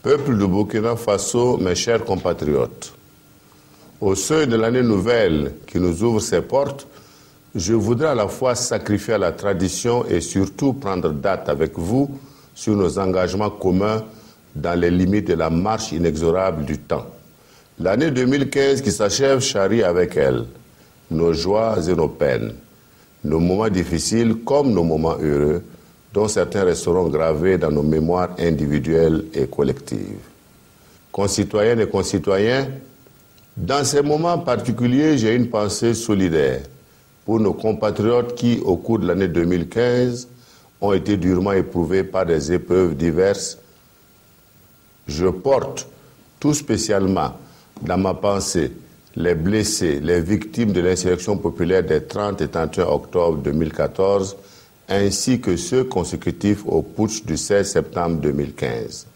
Peuple du Burkina Faso, mes chers compatriotes, au seuil de l'année nouvelle qui nous ouvre ses portes, je voudrais à la fois sacrifier à la tradition et surtout prendre date avec vous sur nos engagements communs dans les limites de la marche inexorable du temps. L'année 2015 qui s'achève charrie avec elle nos joies et nos peines, nos moments difficiles comme nos moments heureux, dont certains resteront gravés dans nos mémoires individuelles et collectives. Concitoyennes et concitoyens, dans ces moments particuliers, j'ai une pensée solidaire pour nos compatriotes qui, au cours de l'année 2015, ont été durement éprouvés par des épreuves diverses. Je porte tout spécialement dans ma pensée les blessés, les victimes de l'insurrection populaire des 30 et 31 octobre 2014, ainsi que ceux consécutifs au putsch du 16 septembre 2015.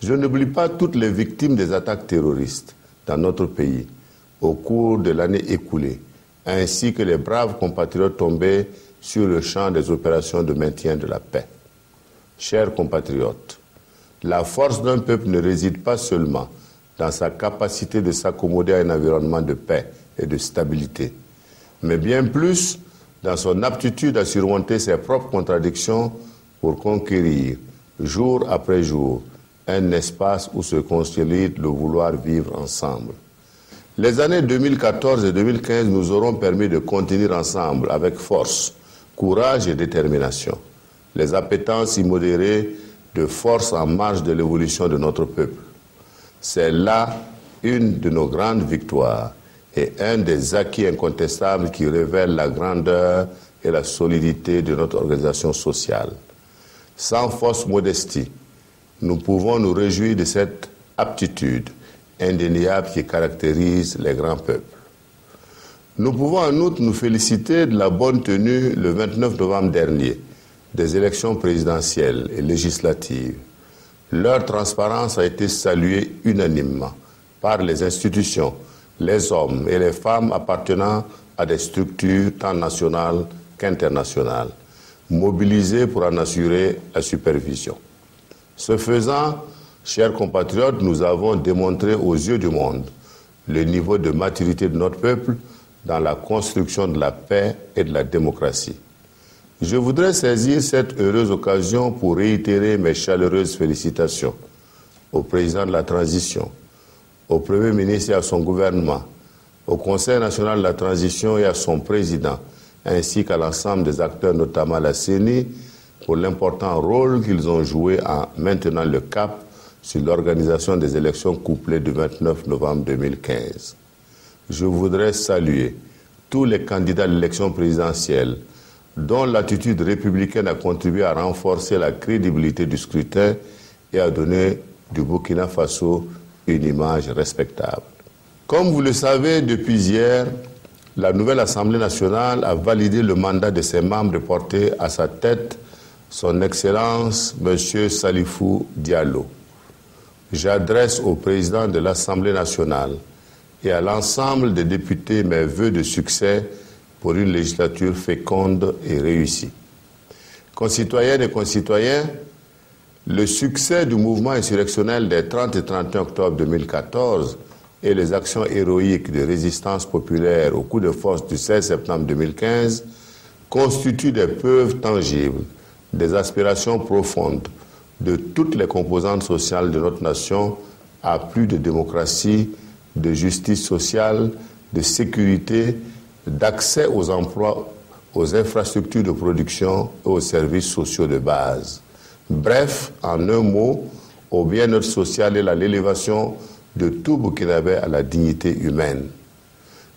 Je n'oublie pas toutes les victimes des attaques terroristes dans notre pays au cours de l'année écoulée, ainsi que les braves compatriotes tombés sur le champ des opérations de maintien de la paix. Chers compatriotes, la force d'un peuple ne réside pas seulement dans sa capacité de s'accommoder à un environnement de paix et de stabilité, mais bien plus dans son aptitude à surmonter ses propres contradictions pour conquérir, jour après jour, un espace où se consolide le vouloir vivre ensemble. Les années 2014 et 2015 nous auront permis de contenir ensemble, avec force, courage et détermination, les appétences immodérées de force en marge de l'évolution de notre peuple. C'est là une de nos grandes victoires et un des acquis incontestables qui révèle la grandeur et la solidité de notre organisation sociale. Sans fausse modestie, nous pouvons nous réjouir de cette aptitude indéniable qui caractérise les grands peuples. Nous pouvons en outre nous féliciter de la bonne tenue le 29 novembre dernier des élections présidentielles et législatives. Leur transparence a été saluée unanimement par les institutions, les hommes et les femmes appartenant à des structures tant nationales qu'internationales, mobilisés pour en assurer la supervision. Ce faisant, chers compatriotes, nous avons démontré aux yeux du monde le niveau de maturité de notre peuple dans la construction de la paix et de la démocratie. Je voudrais saisir cette heureuse occasion pour réitérer mes chaleureuses félicitations au président de la transition, au Premier ministre et à son gouvernement, au Conseil national de la transition et à son président, ainsi qu'à l'ensemble des acteurs, notamment la CENI, pour l'important rôle qu'ils ont joué en maintenant le cap sur l'organisation des élections couplées du 29 novembre 2015. Je voudrais saluer tous les candidats à l'élection présidentielle dont l'attitude républicaine a contribué à renforcer la crédibilité du scrutin et à donner du Burkina Faso une image respectable. Comme vous le savez, depuis hier, la nouvelle Assemblée nationale a validé le mandat de ses membres de porter à sa tête son Excellence M. Salifou Diallo. J'adresse au président de l'Assemblée nationale et à l'ensemble des députés mes vœux de succès pour une législature féconde et réussie. Concitoyennes et concitoyens, le succès du mouvement insurrectionnel des 30 et 31 octobre 2014 et les actions héroïques de résistance populaire au coup de force du 16 septembre 2015 constituent des preuves tangibles des aspirations profondes de toutes les composantes sociales de notre nation à plus de démocratie, de justice sociale, de sécurité, d'accès aux emplois, aux infrastructures de production et aux services sociaux de base. Bref, en un mot, au bien-être social et à l'élévation de tout Burkinabé à la dignité humaine.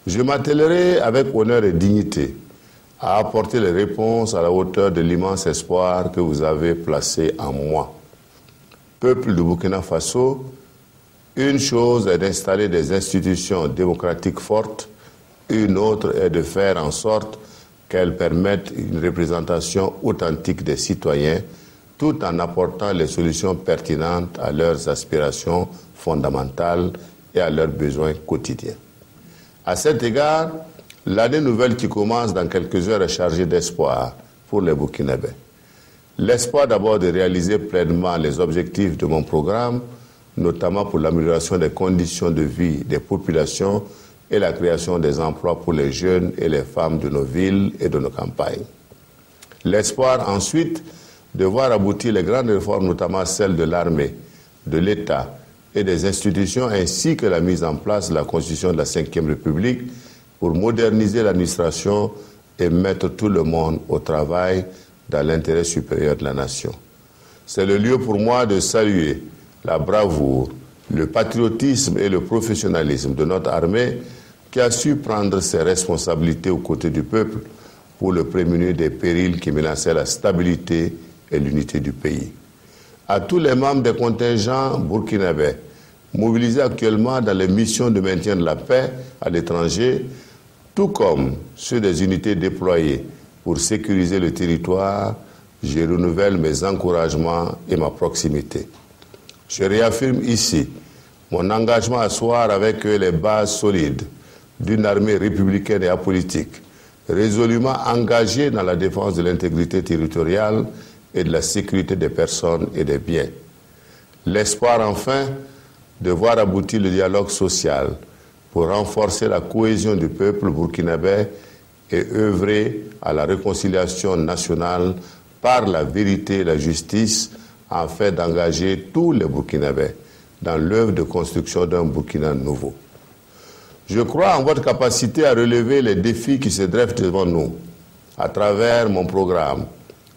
Je m'attellerai avec honneur et dignité à apporter les réponses à la hauteur de l'immense espoir que vous avez placé en moi. Peuple du Burkina Faso, une chose est d'installer des institutions démocratiques fortes, une autre est de faire en sorte qu'elles permettent une représentation authentique des citoyens tout en apportant les solutions pertinentes à leurs aspirations fondamentales et à leurs besoins quotidiens. À cet égard, l'année nouvelle qui commence dans quelques heures est chargée d'espoir pour les Burkinabés. L'espoir d'abord de réaliser pleinement les objectifs de mon programme, notamment pour l'amélioration des conditions de vie des populations et la création des emplois pour les jeunes et les femmes de nos villes et de nos campagnes. L'espoir ensuite de voir aboutir les grandes réformes, notamment celles de l'armée, de l'État et des institutions, ainsi que la mise en place de la Constitution de la Ve République pour moderniser l'administration et mettre tout le monde au travail dans l'intérêt supérieur de la nation. C'est le lieu pour moi de saluer la bravoure, le patriotisme et le professionnalisme de notre armée qui a su prendre ses responsabilités aux côtés du peuple pour le prémunir des périls qui menaçaient la stabilité et l'unité du pays. À tous les membres des contingents burkinabés mobilisés actuellement dans les missions de maintien de la paix à l'étranger, tout comme ceux des unités déployées pour sécuriser le territoire, je renouvelle mes encouragements et ma proximité. Je réaffirme ici mon engagement à asseoir avec eux les bases solides d'une armée républicaine et apolitique, résolument engagée dans la défense de l'intégrité territoriale et de la sécurité des personnes et des biens. L'espoir enfin de voir aboutir le dialogue social pour renforcer la cohésion du peuple burkinabé et œuvrer à la réconciliation nationale par la vérité et la justice afin d'engager tous les Burkinabés dans l'œuvre de construction d'un Burkina nouveau. Je crois en votre capacité à relever les défis qui se dressent devant nous à travers mon programme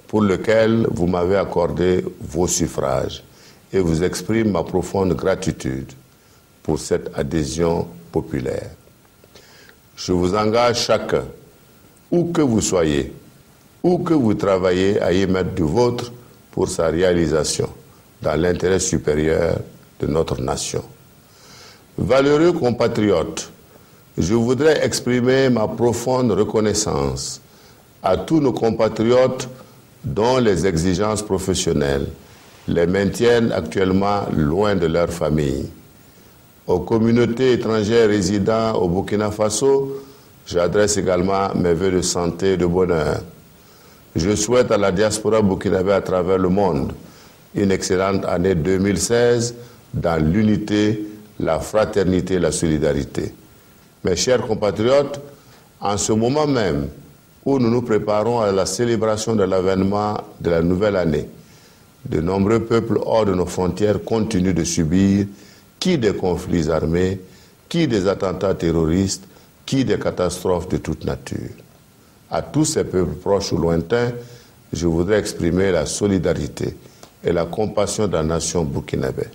pour lequel vous m'avez accordé vos suffrages et vous exprime ma profonde gratitude pour cette adhésion populaire. Je vous engage chacun, où que vous soyez, où que vous travaillez, à y mettre du vôtre pour sa réalisation dans l'intérêt supérieur de notre nation. Valeureux compatriotes, je voudrais exprimer ma profonde reconnaissance à tous nos compatriotes dont les exigences professionnelles les maintiennent actuellement loin de leur famille. Aux communautés étrangères résidant au Burkina Faso, j'adresse également mes vœux de santé et de bonheur. Je souhaite à la diaspora burkinabé à travers le monde une excellente année 2016 dans l'unité, la fraternité et la solidarité. Mes chers compatriotes, en ce moment même où nous nous préparons à la célébration de l'avènement de la nouvelle année, de nombreux peuples hors de nos frontières continuent de subir qui des conflits armés, qui des attentats terroristes, qui des catastrophes de toute nature. À tous ces peuples proches ou lointains, je voudrais exprimer la solidarité et la compassion de la nation burkinabé.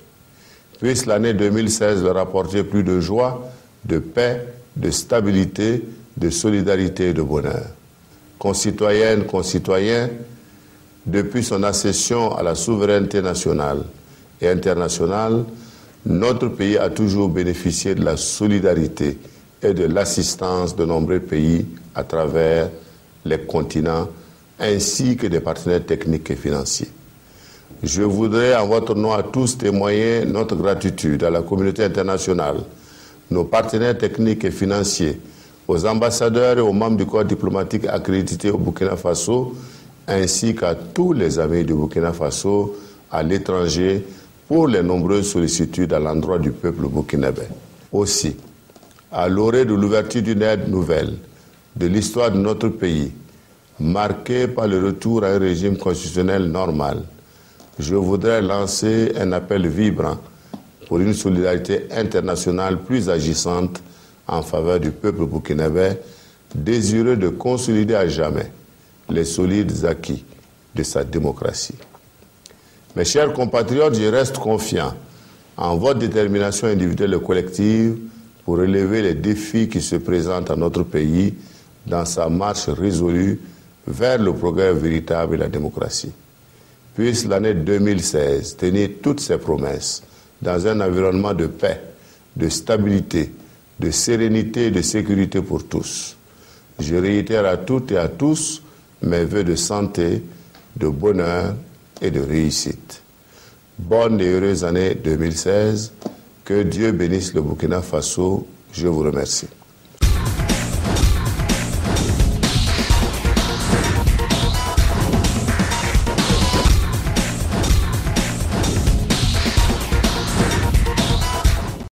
Puisse l'année 2016 leur apporter plus de joie, de paix, de stabilité, de solidarité et de bonheur. Concitoyennes, concitoyens, depuis son accession à la souveraineté nationale et internationale, notre pays a toujours bénéficié de la solidarité et de l'assistance de nombreux pays à travers les continents, ainsi que des partenaires techniques et financiers. Je voudrais, en votre nom à tous, témoigner notre gratitude à la communauté internationale, nos partenaires techniques et financiers, aux ambassadeurs et aux membres du corps diplomatique accrédités au Burkina Faso, ainsi qu'à tous les amis du Burkina Faso à l'étranger pour les nombreuses sollicitudes à l'endroit du peuple burkinabé. Aussi, à l'orée de l'ouverture d'une ère nouvelle de l'histoire de notre pays, marquée par le retour à un régime constitutionnel normal, je voudrais lancer un appel vibrant pour une solidarité internationale plus agissante en faveur du peuple burkinabé, désireux de consolider à jamais les solides acquis de sa démocratie. Mes chers compatriotes, je reste confiant en votre détermination individuelle et collective pour relever les défis qui se présentent à notre pays dans sa marche résolue vers le progrès véritable et la démocratie. Puisse l'année 2016 tenir toutes ses promesses dans un environnement de paix, de stabilité, de sérénité et de sécurité pour tous. Je réitère à toutes et à tous mes vœux de santé, de bonheur et de réussite. Bonne et heureuse année 2016. Que Dieu bénisse le Burkina Faso. Je vous remercie.